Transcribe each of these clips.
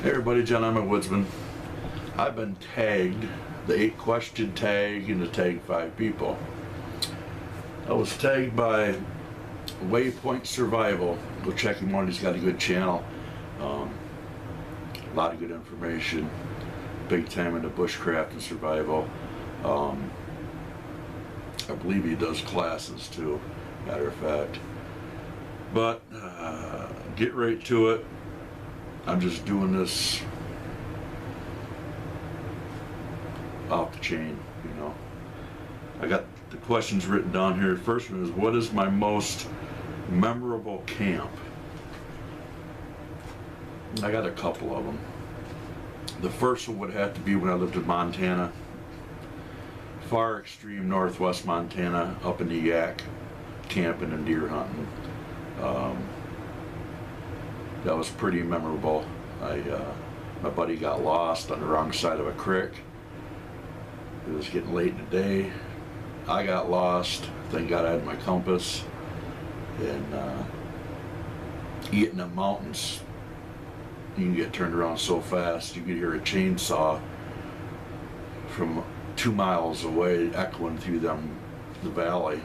Hey everybody, John, I'm a woodsman. I've been tagged, the 8-question tag, and the tag 5 people. I was tagged by WayPoint Survival. Go check him out, he's got a good channel. A lot of good information. Big time into bushcraft and survival. I believe he does classes too, matter of fact. But get right to it. I'm just doing this off the chain, you know. I got the questions written down here. The first one is, what is my most memorable camp? I got a couple of them. The first one would have to be when I lived in Montana, far extreme northwest Montana, up in the Yak, camping and deer hunting. That was pretty memorable. My buddy got lost on the wrong side of a creek. It was getting late in the day. I got lost. Thank God I had my compass. And eating the mountains, you can get turned around so fast. You could hear a chainsaw from 2 miles away echoing through the valley.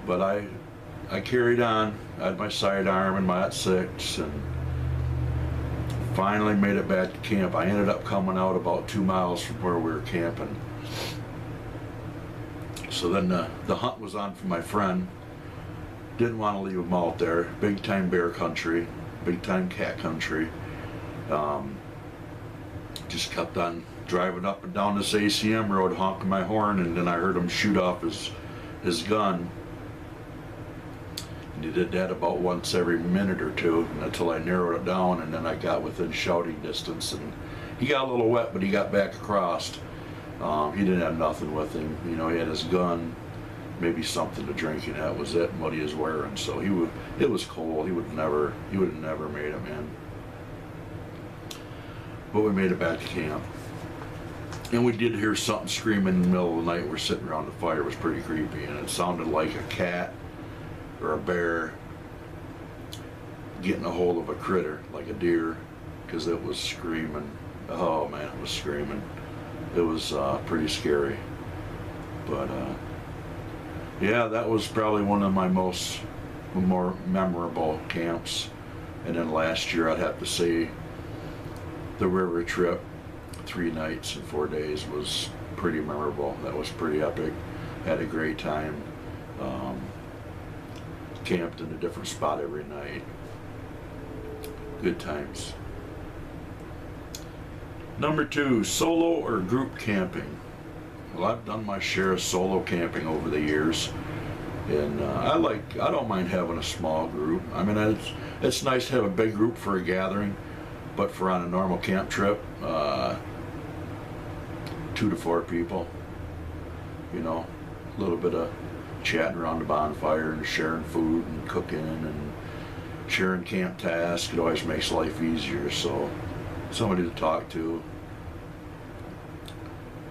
But I carried on. I had my sidearm and my .6 and finally made it back to camp. I ended up coming out about 2 miles from where we were camping. So then the hunt was on for my friend. Didn't want to leave him out there. Big time bear country, big time cat country. Just kept on driving up and down this ACM road, honking my horn, and then I heard him shoot off his gun. And he did that about once every minute or two until I narrowed it down, and then I got within shouting distance. And he got a little wet, but he got back across. He didn't have nothing with him. You know, he had his gun, maybe something to drink, and that was it, and what he was wearing. So it was cold. He would have never made it, man. But we made it back to camp. And we did hear something screaming in the middle of the night. We're sitting around the fire. It was pretty creepy, and it sounded like a cat or a bear getting a hold of a critter, like a deer, because it was screaming. Oh man, it was screaming. It was pretty scary. But yeah, that was probably one of my more memorable camps. And then last year, I'd have to say the river trip, 3 nights and 4 days, was pretty memorable. That was pretty epic. Had a great time. Camped in a different spot every night. Good times. Number 2, solo or group camping. Well, I've done my share of solo camping over the years, and I don't mind having a small group. I mean, it's nice to have a big group for a gathering, but for on a normal camp trip, 2 to 4 people. You know, a little bit of chatting around the bonfire and sharing food and cooking and sharing camp tasks. It always makes life easier. So somebody to talk to.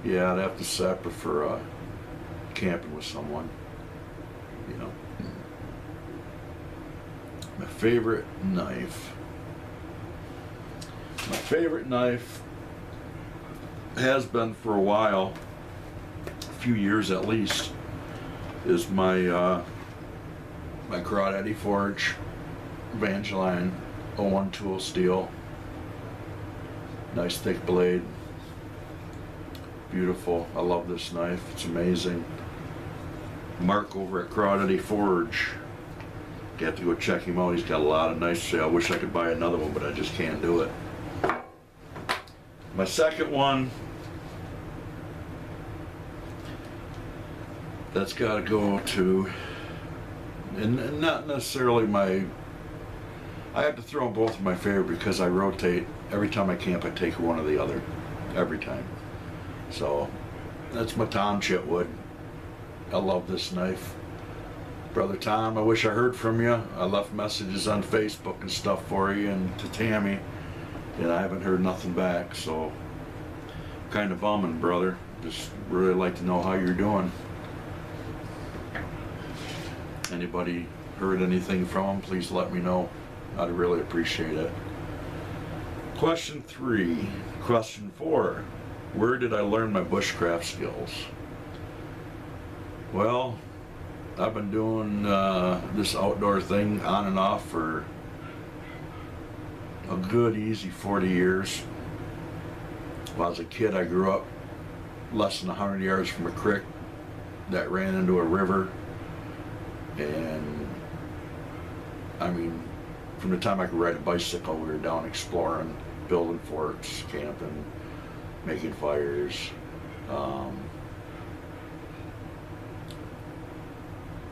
Yeah, I'd have to say I prefer camping with someone, you know. My favorite knife. My favorite knife has been for a while, a few years at least, is my my Crawdaddy Forge Evangeline 01 tool steel. Nice thick blade. Beautiful. I love this knife. It's amazing. Mark over at Crawdaddy Forge. You have to go check him out. He's got a lot of nice. I wish I could buy another one, but I just can't do it. My second one, that's got to go to, and not necessarily I have to throw in both of my favorite because I rotate. Every time I camp, I take one or the other. Every time. So, that's my Tom Chitwood. I love this knife. Brother Tom, I wish I heard from you. I left messages on Facebook and stuff for you and to Tammy, and I haven't heard nothing back, so kind of bumming, brother. Just really like to know how you're doing. Anybody heard anything from him, please let me know. I'd really appreciate it. Question 3. Question 4. Where did I learn my bushcraft skills? Well, I've been doing this outdoor thing on and off for a good easy 40 years. When I was a kid, I grew up less than 100 yards from a creek that ran into a river, and I mean, from the time I could ride a bicycle, we were down exploring, building forts, camping, making fires.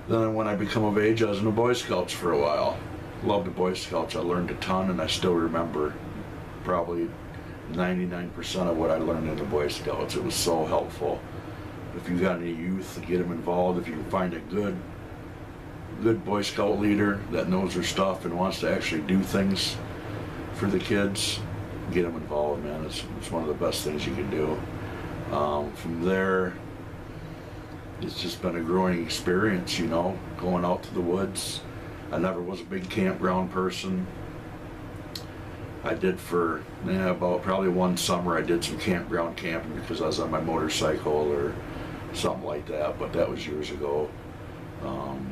Then when I became of age, I was in the Boy Scouts for a while. Loved the Boy Scouts. I learned a ton, and I still remember probably 99% of what I learned in the Boy Scouts. It was so helpful. If you got any youth, get them involved. If you can find a good Boy Scout leader that knows their stuff and wants to actually do things for the kids, get them involved, man. It's one of the best things you can do. From there, it's just been a growing experience, you know, going out to the woods. I never was a big campground person. I did for about probably one summer I did some campground camping because I was on my motorcycle or something like that, but that was years ago.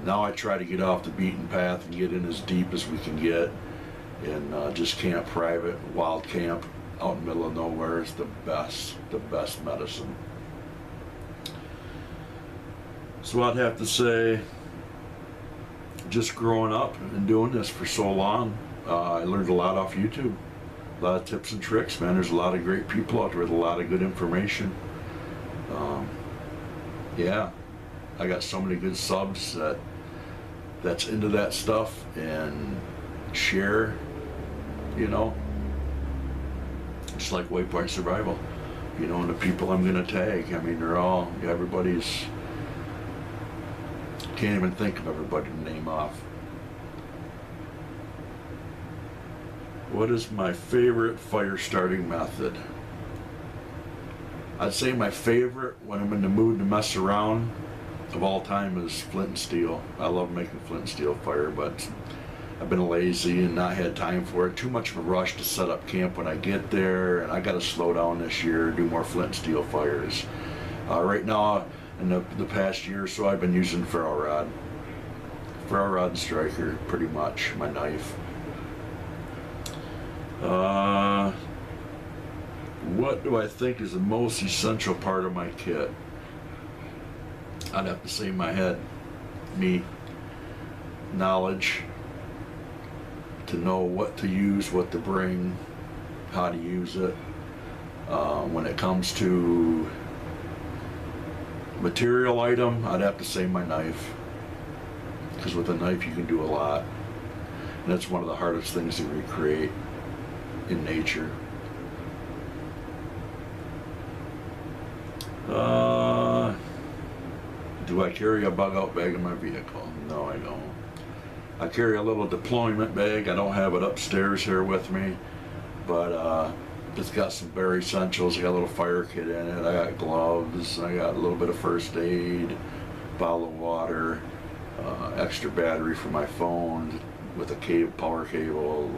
Now I try to get off the beaten path and get in as deep as we can get and just camp private, wild camp out in the middle of nowhere is the best medicine. So I'd have to say, just growing up and doing this for so long, I learned a lot off YouTube. A lot of tips and tricks, man. There's a lot of great people out there with a lot of good information. Yeah, I got so many good subs that's into that stuff and share, you know, just like WayPoint Survival, you know, and the people I'm gonna tag. I mean, everybody's, can't even think of everybody to name off. What is my favorite fire starting method? I'd say my favorite when I'm in the mood to mess around of all time is flint and steel. I love making flint and steel fire, but I've been lazy and not had time for it. Too much of a rush to set up camp when I get there, and I got to slow down this year, do more flint and steel fires. Right now, in the past year or so, I've been using ferro rod and striker, pretty much, my knife. What do I think is the most essential part of my kit? I'd have to say in my head, meat, knowledge, to know what to use, what to bring, how to use it. When it comes to material item, I'd have to say my knife, because with a knife you can do a lot, and that's one of the hardest things to recreate in nature. Do I carry a bug out bag in my vehicle? No, I don't. I carry a little deployment bag. I don't have it upstairs here with me, but it's got some bare essentials. I got a little fire kit in it. I got gloves. I got a little bit of first aid, bottle of water, extra battery for my phone with a power cable.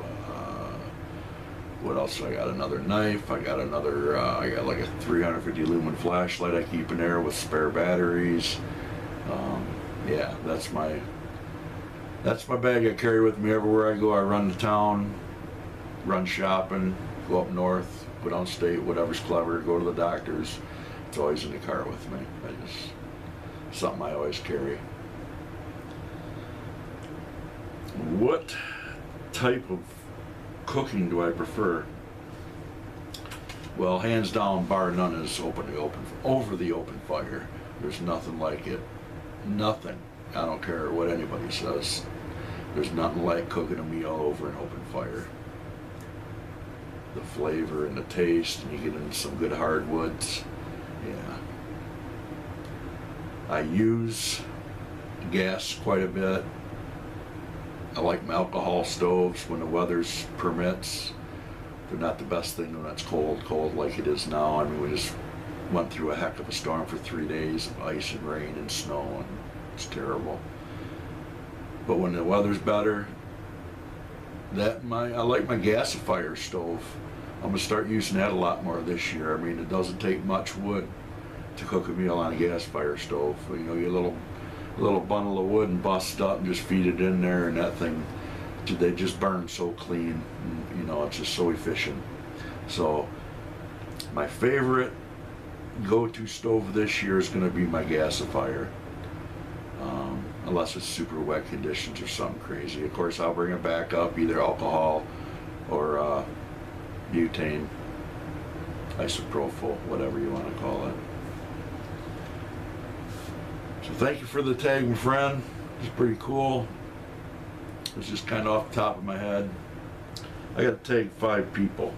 What else? I got another knife. I got like a 350 lumen flashlight I keep in there with spare batteries. Yeah, that's my bag I carry with me everywhere I go. I run to town, run shopping, go up north, go downstate, whatever's clever, go to the doctor's. It's always in the car with me. Something I always carry. What type of cooking do I prefer? Well, hands down, bar none, is over the open fire. There's nothing like it. Nothing. I don't care what anybody says. There's nothing like cooking a meal over an open fire. The flavor and the taste, and you get into some good hardwoods. Yeah. I use gas quite a bit. I like my alcohol stoves when the weather's permits. They're not the best thing when it's cold like it is now. I mean, we just went through a heck of a storm for 3 days of ice and rain and snow, and it's terrible. But when the weather's better, I like my gasifier stove. I'm gonna start using that a lot more this year. I mean, it doesn't take much wood to cook a meal on a gas fire stove. You know, you little bundle of wood and bust up and just feed it in there, and that thing, they just burn so clean. And, you know, it's just so efficient. So my favorite go-to stove this year is going to be my gasifier, unless it's super wet conditions or something crazy. Of course, I'll bring it back up, either alcohol or butane, isopropyl, whatever you want to call it. So thank you for the tag, my friend. It's pretty cool. It's just kind of off the top of my head. I got to tag 5 people.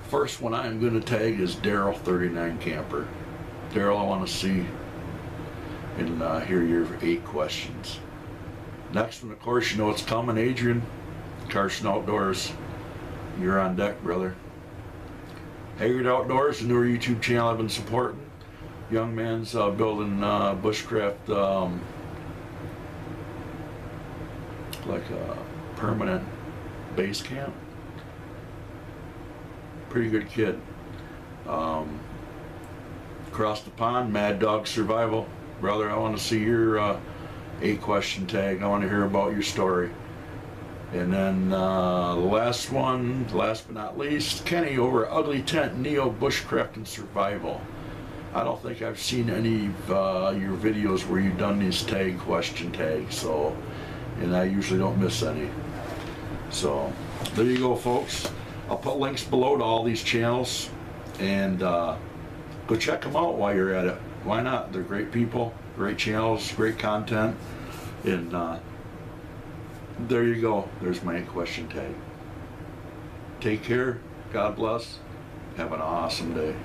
First one I'm going to tag is Daryl 39 Camper. Daryl, I want to see and hear your 8 questions. Next one, of course, you know it's coming. Adrian, Carson Outdoors. You're on deck, brother. Haggard Outdoors, the newer YouTube channel I've been supporting. Young man's building bushcraft, like a permanent base camp. Pretty good kid. Across the pond, Mad Dog Survival. Brother, I want to see your 8 question tag. I want to hear about your story. And then the last one, last but not least, Kenny over at Ugly Tent, Neo-Bushcraft and Survival. I don't think I've seen any of your videos where you've done these question tags, so, and I usually don't miss any. So there you go, folks. I'll put links below to all these channels, and go check them out while you're at it. Why not? They're great people, great channels, great content, and there you go. There's my 8 question tag. Take care. God bless. Have an awesome day.